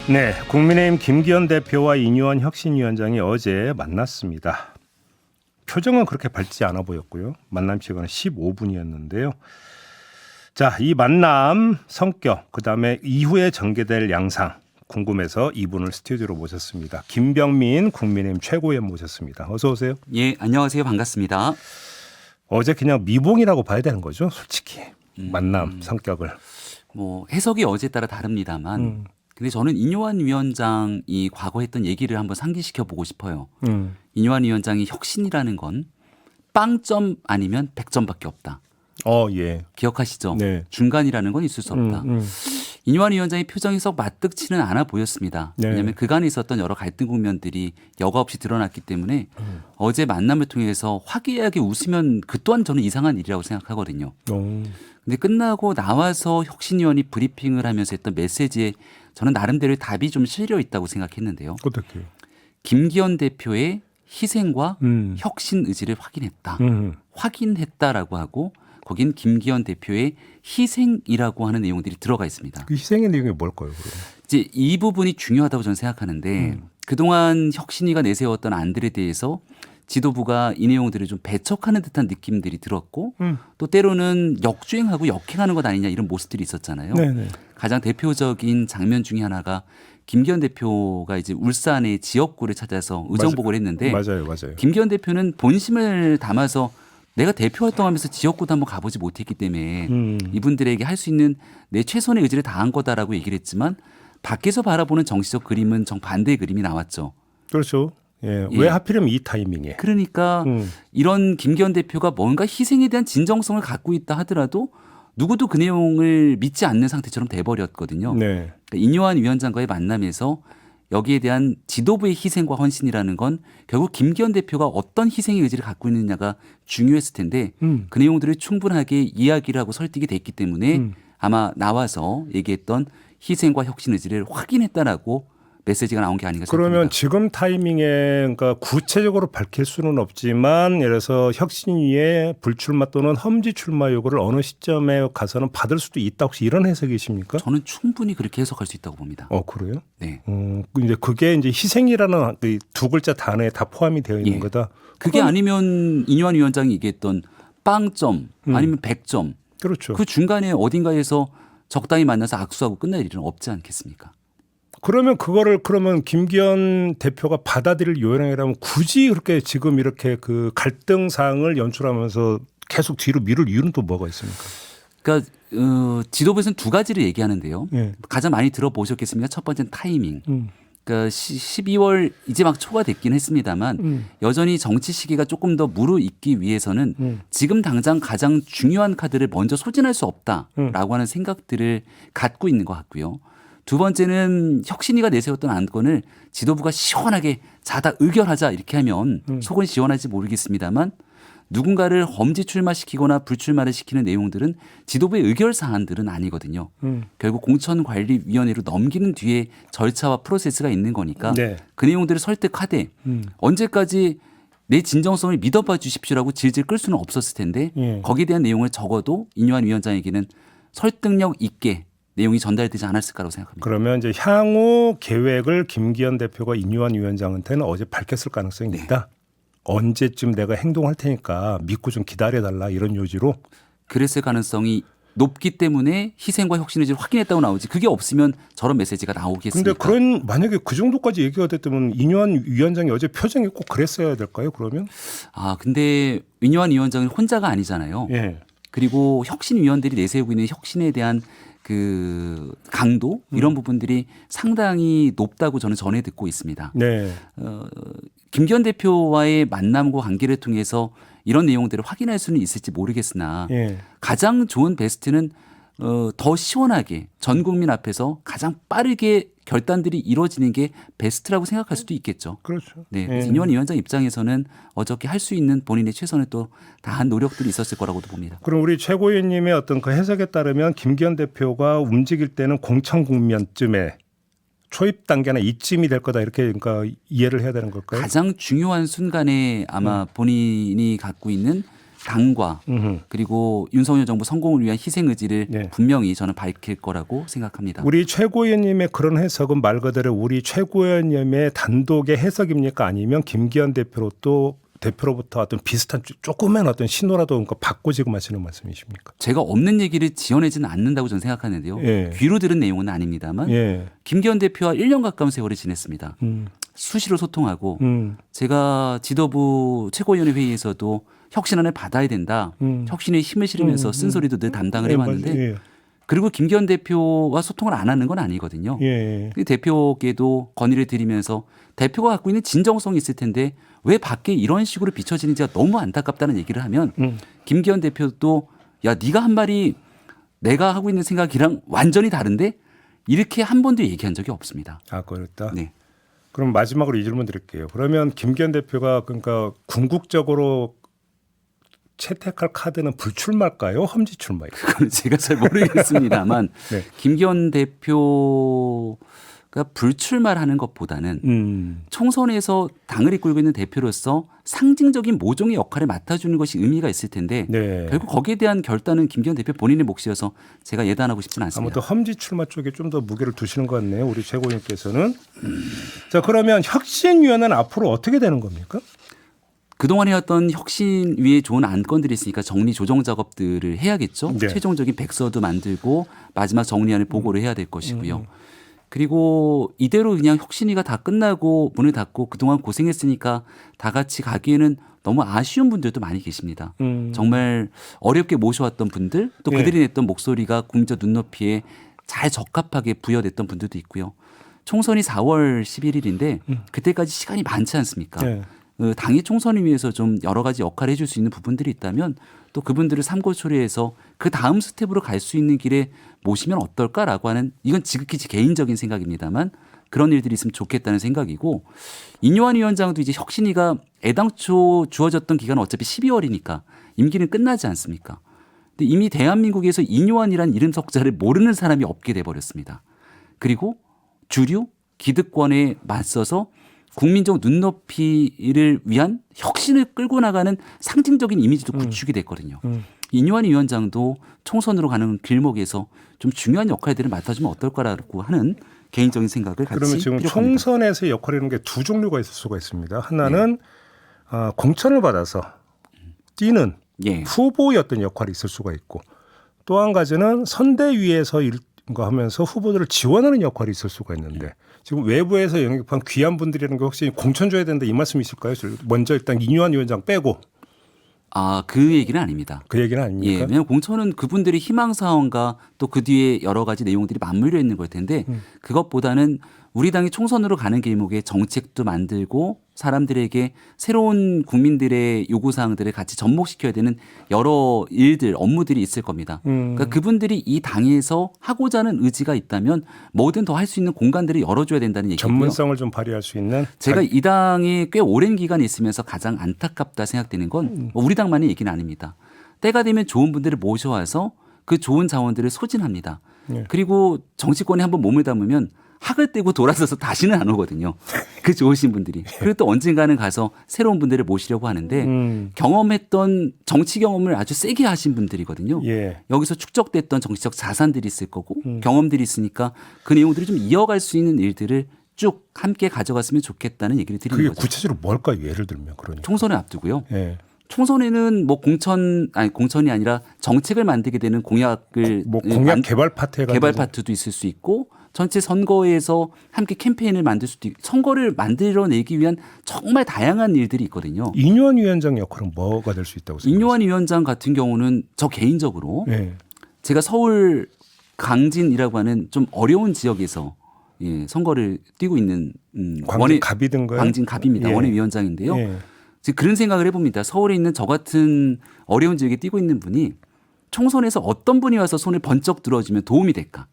네, 국민의힘 김기현 대표와 이뇨한 혁신위원장이 어제 만났습니다. 표정은 그렇게 밝지 않아 보였고요. 만남 시간은 15분이었는데요. 자, 이 만남 성격, 그다음에 이후에 전개될 양상 궁금해서 이분을 스튜디오로 모셨습니다. 김병민 국민의힘 최고위원 모셨습니다. 어서 오세요. 예, 안녕하세요. 반갑습니다. 어제 그냥 미봉이라고 봐야 되는 거죠, 솔직히. 만남 성격을. 뭐 해석이 어제에 따라 다릅니다만 근데 저는 이뇨한 위원장이 과거 했던 얘기를 한번 상기시켜 보고 싶어요. 이뇨한 위원장이 혁신이라는 건 빵점 아니면 100점밖에 없다. 예. 기억하시죠? 네. 중간이라는 건 있을 수 없다. 이뇨한 위원장의 표정이 썩 마뜩치는 않아 보였습니다. 네. 왜냐하면 그간에 있었던 여러 갈등 국면들이 여과 없이 드러났기 때문에 어제 만남을 통해서 화기애애하게 웃으면 그 또한 저는 이상한 일이라고 생각하거든요. 근데 끝나고 나와서 혁신위원이 브리핑을 하면서 했던 메시지에 저는 나름대로 답이 좀 실려 있다고 생각했는데요. 어떻게? 김기현 대표의 희생과 혁신 의지를 확인했다. 확인했다라고 하고 거긴 김기현 대표의 희생이라고 하는 내용들이 들어가 있습니다. 그 희생의 내용이 뭘까요, 그럼? 이제 이 부분이 중요하다고 저는 생각하는데 그동안 혁신위가 내세웠던 안들에 대해서 지도부가 이 내용들을 좀 배척하는 듯한 느낌들이 들었고 또 때로는 역주행하고 역행하는 것 아니냐 이런 모습들이 있었잖아요. 네네. 가장 대표적인 장면 중에 하나가 김기현 대표가 이제 울산의 지역구를 찾아서 의정복을 했는데 맞아요. 김기현 대표는 본심을 담아서 내가 대표 활동하면서 지역구도 한번 가보지 못했기 때문에 이분들에게 할 수 있는 내 최선의 의지를 다한 거다라고 얘기를 했지만 밖에서 바라보는 정치적 그림은 정반대의 그림이 나왔죠. 그렇죠. 예. 예. 왜 하필이면 이 타이밍에? 그러니까 이런 김기현 대표가 뭔가 희생에 대한 진정성을 갖고 있다 하더라도 누구도 그 내용을 믿지 않는 상태처럼 돼버렸거든요. 네. 그러니까 이뇨한 위원장과의 만남에서 여기에 대한 지도부의 희생과 헌신이라는 건 결국 김기현 대표가 어떤 희생의 의지를 갖고 있느냐가 중요했을 텐데 그 내용들을 충분하게 이야기를 하고 설득이 됐기 때문에 아마 나와서 얘기했던 희생과 혁신 의지를 확인했다라고 메시지가 나온 게 아닌가 생각합니다. 그러면 지금 타이밍에 그러니까 구체적으로 밝힐 수는 없지만 예를 들어서 혁신위의 불출마 또는 험지 출마 요구를 어느 시점에 가서는 받을 수도 있다. 혹시 이런 해석이십니까? 저는 충분히 그렇게 해석할 수 있다고 봅니다. 그래요? 네. 이제 그게 이제 희생이라는 그 두 글자 단어에 다 포함이 되어 있는 예. 거다. 그게 아니면 이뇨한 위원장이 얘기했던 빵점 아니면 100점 그렇죠. 그 중간에 어딘가에서 적당히 만나서 악수하고 끝날 일은 없지 않겠습니까? 그러면 그러면 김기현 대표가 받아들일 요령이라면 굳이 그렇게 지금 이렇게 그 갈등 사항을 연출하면서 계속 뒤로 미룰 이유는 또 뭐가 있습니까? 그러니까 지도부에서는 두 가지를 얘기하는데요. 예. 가장 많이 들어보셨겠습니까? 첫 번째는 타이밍. 그러니까 12월 이제 막 초가 됐긴 했습니다만 여전히 정치 시기가 조금 더 무르익기 위해서는 지금 당장 가장 중요한 카드를 먼저 소진할 수 없다라고 하는 생각들을 갖고 있는 것 같고요. 두 번째는 혁신위가 내세웠던 안건을 지도부가 시원하게 자다 의결하자 이렇게 하면 속은 시원할지 모르겠습니다만 누군가를 험지 출마시키거나 불출마를 시키는 내용들은 지도부의 의결 사안들은 아니거든요. 결국 공천관리위원회로 넘기는 뒤에 절차와 프로세스가 있는 거니까 네. 그 내용들을 설득하되 언제까지 내 진정성을 믿어봐 주십시오라고 질질 끌 수는 없었을 텐데 예. 거기에 대한 내용을 적어도 이뇨한 위원장에게는 설득력 있게 내용이 전달되지 않았을까라고 생각합니다. 그러면 이제 향후 계획을 김기현 대표가 이뇨한 위원장한테는 어제 밝혔을 가능성이 네. 있다. 언제쯤 내가 행동할 테니까 믿고 좀 기다려달라 이런 요지로. 그랬을 가능성이 높기 때문에 희생과 혁신 의지를 확인했다고 나오지 그게 없으면 저런 메시지가 나오겠습니까? 근데 만약에 그 정도까지 얘기가 됐다면 이뇨한 위원장이 어제 표정이 꼭 그랬어야 될까요? 그러면? 근데 이뇨한 위원장은 혼자가 아니잖아요. 예. 그리고 혁신위원들이 내세우고 있는 혁신에 대한 그 강도 이런 부분들이 상당히 높다고 저는 전해 듣고 있습니다. 네. 김기현 대표와의 만남과 관계를 통해서 이런 내용들을 확인할 수는 있을지 모르겠으나 예. 가장 좋은 베스트는 더 시원하게 전 국민 앞에서 가장 빠르게 결단들이 이루어지는 게 베스트라고 생각할 수도 있겠죠. 그렇죠. 네, 예. 이뇨한 위원장 입장에서는 어저께 할 수 있는 본인의 최선을 또 다한 노력들이 있었을 거라고도 봅니다. 그럼 우리 최고위원님의 어떤 그 해석에 따르면 김기현 대표가 움직일 때는 공천 국면쯤에 초입 단계나 이쯤이 될 거다 이렇게 그러니까 이해를 해야 되는 걸까요? 가장 중요한 순간에 아마 본인이 갖고 있는 당과 그리고 윤석열 정부 성공을 위한 희생 의지를 네. 분명히 저는 밝힐 거라고 생각합니다. 우리 최고위원님의 그런 해석은 말 그대로 우리 최고위원님의 단독의 해석입니까? 아니면 김기현 대표로부터 어떤 비슷한 조그만 어떤 신호라도 그러니까 받고 지금 하시는 말씀이십니까? 제가 없는 얘기를 지어내지는 않는다고 저는 생각하는데요. 예. 귀로 들은 내용은 아닙니다만 예. 김기현 대표와 1년 가까운 세월을 지냈습니다. 수시로 소통하고 제가 지도부 최고위원회 회의에서도 혁신안을 받아야 된다. 혁신에 힘을 실으면서 쓴소리도 늘 담당을 해왔는데 예. 그리고 김기현 대표와 소통을 안 하는 건 아니거든요. 예. 그 대표에게도 건의를 드리면서 대표가 갖고 있는 진정성이 있을 텐데 왜 밖에 이런 식으로 비춰지는지가 너무 안타깝다는 얘기를 하면 김기현 대표도 야 네가 한 말이 내가 하고 있는 생각이랑 완전히 다른데 이렇게 한 번도 얘기한 적이 없습니다. 아, 그렇다. 네. 그럼 마지막으로 이 질문 드릴게요. 그러면 김기현 대표가 그러니까 궁극적으로 채택할 카드는 불출마일까요? 험지 출마일까요? 그건 제가 잘 모르겠습니다만 네. 김기현 대표가 불출마를 하는 것보다는 총선에서 당을 이끌고 있는 대표로서 상징적인 모종의 역할을 맡아주는 것이 의미가 있을 텐데 네. 결국 거기에 대한 결단은 김기현 대표 본인의 몫이어서 제가 예단하고 싶지는 않습니다. 아무튼 험지 출마 쪽에 좀 더 무게를 두시는 것 같네요. 우리 최고위원께서는. 자, 그러면 혁신위원회는 앞으로 어떻게 되는 겁니까? 그동안 해왔던 혁신 위에 좋은 안건들이 있으니까 정리 조정 작업들을 해야겠죠. 네. 최종적인 백서도 만들고 마지막 정리안을 보고를 해야 될 것이고요. 그리고 이대로 그냥 혁신위가 다 끝나고 문을 닫고 그동안 고생했으니까 다 같이 가기에는 너무 아쉬운 분들도 많이 계십니다. 정말 어렵게 모셔왔던 분들 또 네. 그들이 냈던 목소리가 국민적 눈높이에 잘 적합하게 부여됐던 분들도 있고요. 총선이 4월 11일인데 그때까지 시간이 많지 않습니까? 네. 당의 총선을 위해서 좀 여러 가지 역할을 해줄 수 있는 부분들이 있다면 또 그분들을 삼고 처리해서 그 다음 스텝으로 갈 수 있는 길에 모시면 어떨까라고 하는 이건 지극히 제 개인적인 생각입니다만 그런 일들이 있으면 좋겠다는 생각이고 인요한 위원장도 이제 혁신위가 애당초 주어졌던 기간은 어차피 12월이니까 임기는 끝나지 않습니까? 근데 이미 대한민국에서 인요한이라는 이름 석자를 모르는 사람이 없게 돼버렸습니다. 그리고 주류 기득권에 맞서서 국민적 눈높이를 위한 혁신을 끌고 나가는 상징적인 이미지도 구축이 됐거든요. 인요한 위원장도 총선으로 가는 길목에서 좀 중요한 역할들을 맡아주면 어떨까라고 하는 개인적인 생각을 같이 그러면 지금 피력합니다. 총선에서의 역할이라는 게 두 종류가 있을 수가 있습니다. 하나는 공천을 받아서 뛰는 예. 후보였던 역할이 있을 수가 있고 또 한 가지는 선대위에서 일과 하면서 후보들을 지원하는 역할이 있을 수가 있는데 지금 외부에서 영입한 귀한 분들이라는 게 혹시 공천 줘야 된다 이 말씀이실까요? 먼저 일단 인요한 위원장 빼고 아, 그 얘기는 아닙니다. 그 얘기는 예, 아닙니까? 왜냐하면 공천은 그분들이 희망사항과 또 그 뒤에 여러 가지 내용들이 맞물려 있는 걸 텐데 그것보다는 우리 당이 총선으로 가는 길목에 정책도 만들고 사람들에게 새로운 국민들의 요구사항들을 같이 접목시켜야 되는 여러 일들, 업무들이 있을 겁니다. 그러니까 그분들이 이 당에서 하고자 하는 의지가 있다면 뭐든 더 할 수 있는 공간들을 열어줘야 된다는 얘기고요. 전문성을 좀 발휘할 수 있는 제가 이 당에 꽤 오랜 기간 있으면서 가장 안타깝다 생각되는 건뭐 우리 당만의 얘기는 아닙니다. 때가 되면 좋은 분들을 모셔와서 그 좋은 자원들을 소진합니다. 예. 그리고 정치권에 한번 몸을 담으면 학을 떼고 돌아서서 다시는 안 오거든요. 그 좋으신 분들이. 그리고 또 언젠가는 가서 새로운 분들을 모시려고 하는데 경험했던 정치 경험을 아주 세게 하신 분들이거든요. 예. 여기서 축적됐던 정치적 자산들이 있을 거고 경험들이 있으니까 그 내용들을 좀 이어갈 수 있는 일들을 쭉 함께 가져갔으면 좋겠다는 얘기를 드리는 그게 거죠. 구체적으로 뭘까요? 예를 들면 그러니까. 총선을 앞두고요. 예. 총선에는 뭐 공천이 아니라 정책을 만들게 되는 공약을 뭐 공약 개발 파트 해가지고 개발 파트도 있을 수 있고 전체 선거에서 함께 캠페인을 만들 수도 있고 선거를 만들어내기 위한 정말 다양한 일들이 있거든요. 인요한 위원장 역할은 뭐가 될 수 있다고 생각하세요? 인요한 위원장 같은 경우는 저 개인적으로 예. 제가 서울 강진이라고 하는 좀 어려운 지역에서 예, 선거를 뛰고 있는 광진 갑이든가요? 광진 갑입니다. 예. 원외위원장인데요. 예. 지금 그런 생각을 해봅니다. 서울에 있는 저 같은 어려운 지역에 뛰고 있는 분이 총선에서 어떤 분이 와서 손을 번쩍 들어주면 도움이 될까?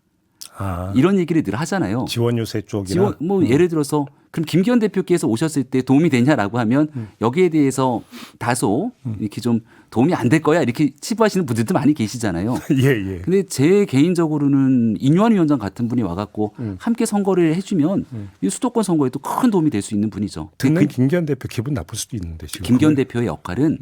아, 이런 얘기를 늘 하잖아요. 지원 요새 쪽이나 지원 뭐 예를 들어서 그럼 김기현 대표께서 오셨을 때 도움이 되냐라고 하면 여기에 대해서 다소 이렇게 좀 도움이 안 될 거야 이렇게 치부하시는 분들도 많이 계시잖아요. 예, 예. 근데 제 개인적으로는 인요한 위원장 같은 분이 와갖고 함께 선거를 해주면 이 수도권 선거에도 큰 도움이 될 수 있는 분이죠. 듣는 김기현 대표 기분 나쁠 수도 있는데 지금 김기현 대표의 역할은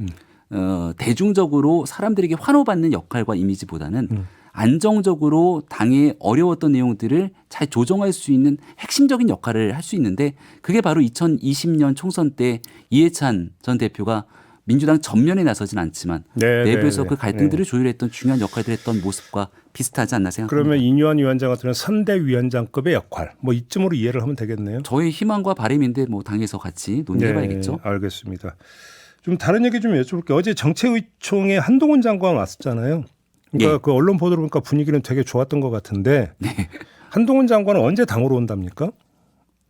대중적으로 사람들에게 환호받는 역할과 이미지보다는 안정적으로 당의 어려웠던 내용들을 잘 조정할 수 있는 핵심적인 역할을 할 수 있는데 그게 바로 2020년 총선 때 이해찬 전 대표가 민주당 전면에 나서진 않지만 내부에서 그 갈등들을 조율했던 중요한 역할들을 했던 모습과 비슷하지 않나 생각합니다. 그러면 이뉴한 위원장 같은 선대위원장급의 역할 뭐 이쯤으로 이해를 하면 되겠네요. 저의 희망과 바람인데 뭐 당에서 같이 논의해봐야겠죠. 알겠습니다. 좀 다른 얘기 좀 여쭤볼게요. 어제 정책의총에 한동훈 장관 왔었잖아요. 그러니까 그 언론 보도를 보니까 분위기는 되게 좋았던 것 같은데 한동훈 장관은 언제 당으로 온답니까?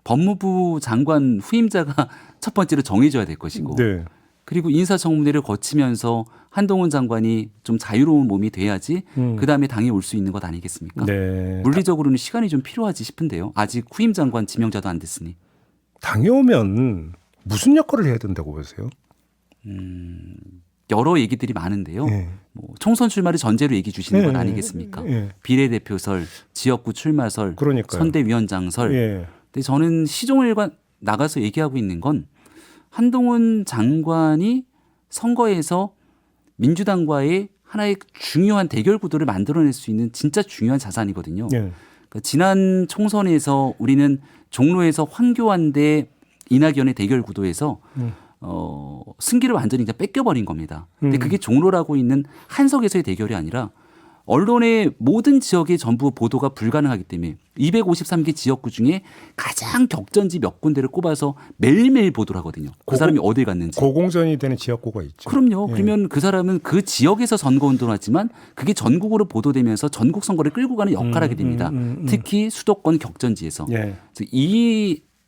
법무부 장관 후임자가 첫 번째로 정해져야 될 것이고 그리고 인사청문회를 거치면서 한동훈 장관이 좀 자유로운 몸이 돼야지 그다음에 당에 올 수 있는 것 아니겠습니까? 물리적으로는 시간이 좀 필요하지 싶은데요. 아직 후임 장관 지명자도 안 됐으니. 당에 오면 무슨 역할을 해야 된다고 보세요? 여러 얘기들이 많은데요. 뭐 총선 출마를 전제로 얘기 주시는 건 아니겠습니까? 비례대표설, 지역구 출마설, 선대위원장설. 근데 저는 시종을 나가서 얘기하고 있는 건 한동훈 장관이 선거에서 민주당과의 하나의 중요한 대결 구도를 만들어낼 수 있는 진짜 중요한 자산이거든요. 그러니까 지난 총선에서 우리는 종로에서 황교안 대 이낙연의 대결 구도에서 승기를 완전히 그냥 뺏겨버린 겁니다. 근데 그게 종로라고 있는 한석에서의 대결이 아니라 언론의 모든 지역에 전부 보도가 불가능하기 때문에 253개 지역구 중에 가장 격전지 몇 군데를 꼽아서 매일매일 보도를 하거든요. 그 사람이 어딜 갔는지. 고공전이 되는 지역구가 있죠. 그럼요. 그러면 그 사람은 그 지역에서 선거운동을 하지만 그게 전국으로 보도되면서 전국 선거를 끌고 가는 역할을 하게 됩니다. 특히 수도권 격전지에서.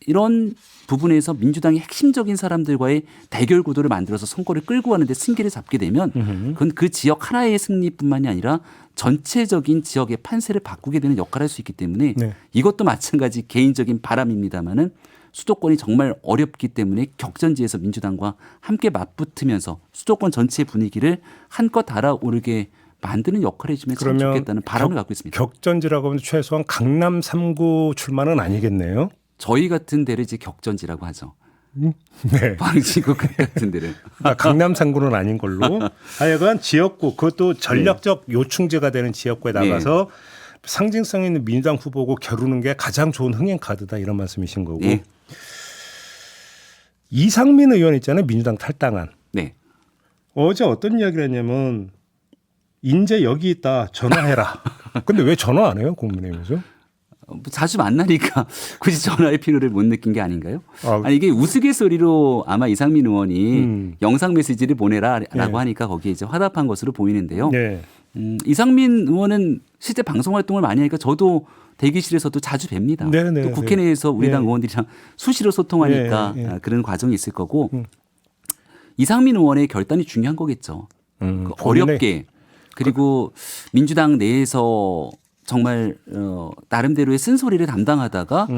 이런 부분에서 민주당이 핵심적인 사람들과의 대결 구도를 만들어서 선거를 끌고 가는데 승기를 잡게 되면 그건 그 지역 하나의 승리뿐만이 아니라 전체적인 지역의 판세를 바꾸게 되는 역할을 할 수 있기 때문에 이것도 마찬가지 개인적인 바람입니다마는 수도권이 정말 어렵기 때문에 격전지에서 민주당과 함께 맞붙으면서 수도권 전체의 분위기를 한껏 달아오르게 만드는 역할을 해주면 참 좋겠다는 바람을 갖고 있습니다. 격전지라고 하면 최소한 강남 3구 출마는 아니겠네요? 저희 같은 데를 이제 격전지라고 하죠. 네. 방지국 같은 데를. 강남 3구는 아닌 걸로. 하여간 지역구 그것도 전략적 요충지가 되는 지역구에 나가서 상징성 있는 민주당 후보고 겨루는 게 가장 좋은 흥행 카드다 이런 말씀이신 거고. 이상민 의원 있잖아요. 민주당 탈당한. 어제 어떤 이야기를 했냐면 인제 여기 있다 전화해라. 근데 왜 전화 안 해요? 국민의힘에서? 자주 만나니까 굳이 전화할 필요를 못 느낀 게 아닌가요? 아니 이게 우스갯소리로 아마 이상민 의원이 영상 메시지를 보내라라고 하니까 거기에 이제 화답한 것으로 보이는데요. 이상민 의원은 실제 방송 활동을 많이 하니까 저도 대기실에서도 자주 뵙니다. 또 국회 내에서 우리 당 의원들이랑 수시로 소통하니까 그런 과정이 있을 거고 이상민 의원의 결단이 중요한 거겠죠. 어렵게 그리고 민주당 내에서 정말 나름대로의 쓴소리를 담당하다가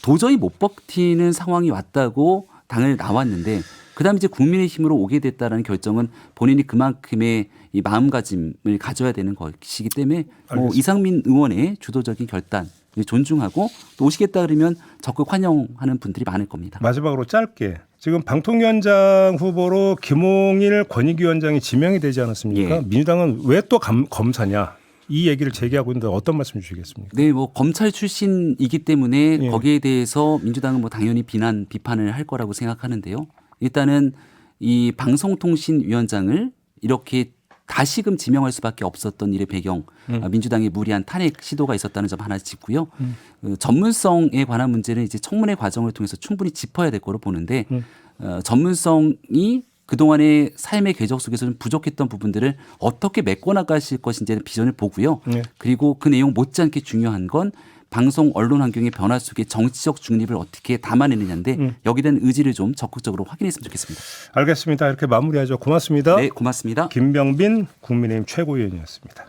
도저히 못 버티는 상황이 왔다고 당을 나왔는데 그다음에 이제 국민의힘으로 오게 됐다는 결정은 본인이 그만큼의 이 마음가짐을 가져야 되는 것이기 때문에 뭐 이상민 의원의 주도적인 결단 존중하고 또 오시겠다 그러면 적극 환영하는 분들이 많을 겁니다. 마지막으로 짧게 지금 방통위원장 후보로 김홍일 권익위원장이 지명이 되지 않았습니까? 민주당은 왜 또 검사냐? 이 얘기를 제기하고 있는데 어떤 말씀 주시겠습니까? 네, 뭐 검찰 출신이기 때문에 거기에 대해서 민주당은 뭐 당연히 비판을 할 거라고 생각하는데요. 일단은 이 방송통신위원장을 이렇게 다시금 지명할 수밖에 없었던 일의 배경, 민주당의 무리한 탄핵 시도가 있었다는 점 하나 짚고요. 전문성에 관한 문제는 이제 청문회 과정을 통해서 충분히 짚어야 될 거로 보는데 전문성이 그동안의 삶의 궤적 속에서 좀 부족했던 부분들을 어떻게 메꿔나가실 것인지의 비전을 보고요. 그리고 그 내용 못지않게 중요한 건 방송 언론 환경의 변화 속에 정치적 중립을 어떻게 담아내느냐인데 여기에 대한 의지를 좀 적극적으로 확인했으면 좋겠습니다. 알겠습니다. 이렇게 마무리하죠. 고맙습니다. 네, 고맙습니다. 김병빈 국민의힘 최고위원이었습니다.